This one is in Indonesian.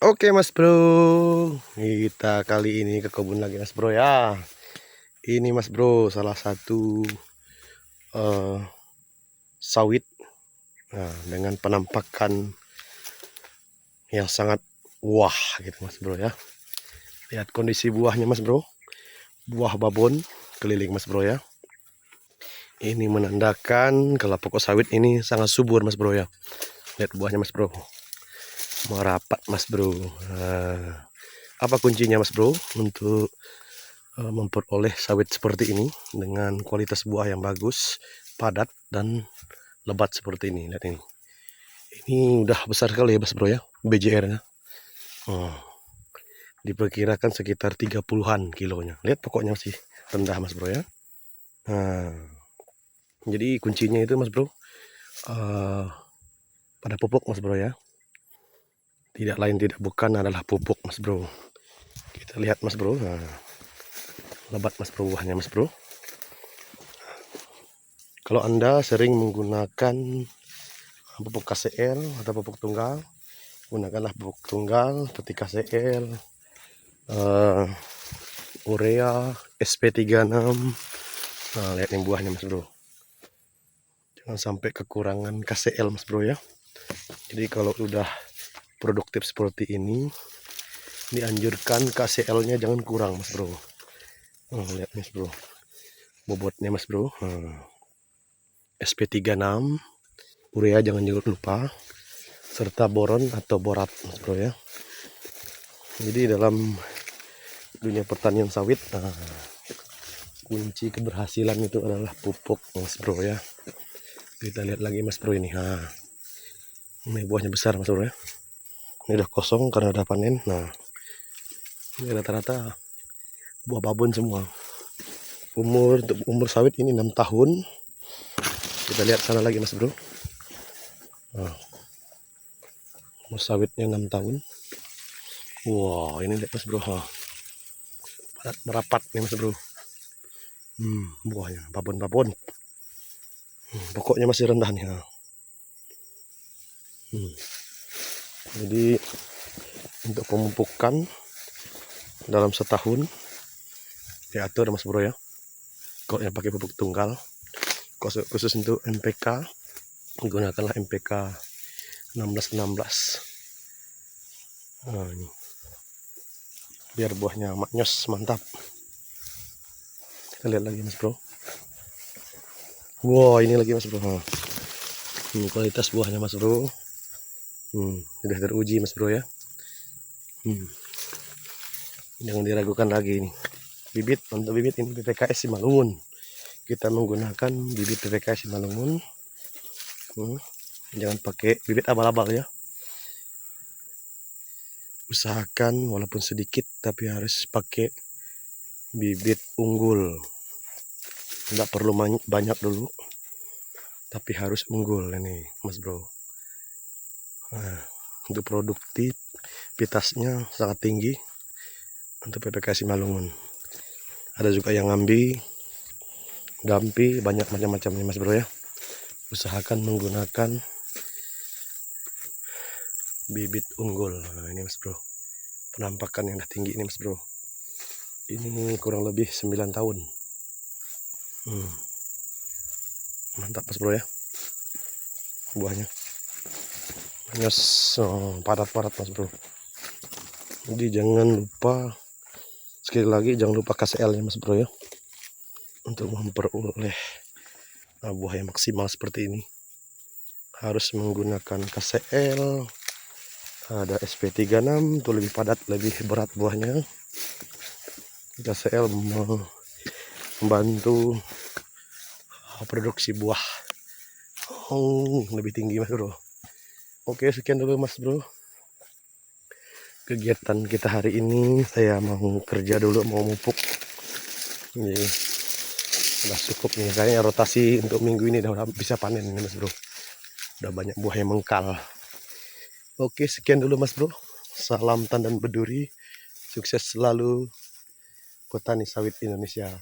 Oke mas bro, kita kali ini ke kebun lagi mas bro ya. Ini mas bro salah satu eh, sawit, nah, dengan penampakan yang sangat wah gitu mas bro ya. Lihat kondisi buahnya mas bro, buah babon keliling mas bro ya. Ini menandakan kalau pokok sawit ini sangat subur mas bro ya. Lihat buahnya mas bro, merapat mas bro. Nah, apa kuncinya mas bro untuk memperoleh sawit seperti ini dengan kualitas buah yang bagus, padat dan lebat seperti ini? Lihat ini. Ini udah besar sekali ya mas bro ya, BJR-nya. Diperkirakan sekitar 30-an kilonya. Lihat pokoknya masih rendah mas bro ya. Nah, jadi kuncinya itu mas bro pada pupuk mas bro ya. Tidak lain tidak bukan adalah pupuk mas bro. Kita lihat mas bro. Nah, lebat mas bro buahnya mas bro. Kalau anda sering menggunakan pupuk KCL atau pupuk tunggal, gunakanlah pupuk tunggal seperti KCL, urea, SP36. Nah, lihat yang buahnya mas bro, jangan sampai kekurangan KCL mas bro ya. Jadi kalau udah produktif seperti ini, dianjurkan KCL-nya jangan kurang mas bro. Lihat mas bro, bobotnya mas bro. SP36, urea jangan lupa, serta boron atau borat mas bro ya. Jadi dalam dunia pertanian sawit, kunci keberhasilan itu adalah pupuk mas bro ya. Kita lihat lagi mas bro ini. Ini buahnya besar mas bro ya. Ini udah kosong karena udah panen. Nah, ini rata-rata buah babon semua. Umur sawit ini 6 tahun. Kita lihat sana lagi mas bro. Umur sawitnya 6 tahun. Wow, ini lihat mas bro. Padat merapat nih mas bro. Buahnya babon-babon. Pokoknya masih rendah nih. Jadi untuk pemupukan dalam setahun diatur mas bro ya. Kalau yang pakai pupuk tunggal, khusus untuk NPK, gunakanlah NPK 1616. Ini biar buahnya maknyos mantap. Kita lihat lagi mas bro. Wow, ini lagi mas bro. Ini kualitas buahnya mas bro. Sudah teruji mas bro ya. Jangan diragukan lagi ini. Untuk bibit ini PPKS Simalungun. Kita menggunakan bibit PPKS Simalungun. Jangan pakai bibit abal-abal ya. Usahakan walaupun sedikit tapi harus pakai bibit unggul. Tidak perlu banyak dulu, tapi harus unggul ini mas bro. Untuk produktivitasnya sangat tinggi untuk PPK Simalungun. Ada juga yang ngambi, dampi, banyak macam-macamnya mas bro ya. Usahakan menggunakan bibit unggul. Nah, ini mas bro, penampakan yang udah tinggi ini mas bro. Ini kurang lebih 9 tahun. Mantap mas bro ya, buahnya nyos, padat-padat mas bro. Jadi jangan lupa, sekali lagi jangan lupa KCL nya mas bro ya, untuk memperoleh buah yang maksimal seperti ini. Harus menggunakan KCL, ada SP36 itu lebih padat, lebih berat buahnya. KCL membantu produksi buah lebih tinggi mas bro. Oke, sekian dulu mas bro kegiatan kita hari ini. Saya mau kerja dulu, mau mupuk. Ini udah cukup nih, kayaknya rotasi untuk minggu ini udah bisa panen ini mas bro. Udah banyak buah yang mengkal. Oke, sekian dulu mas bro. Salam tandan berduri, sukses selalu petani sawit Indonesia.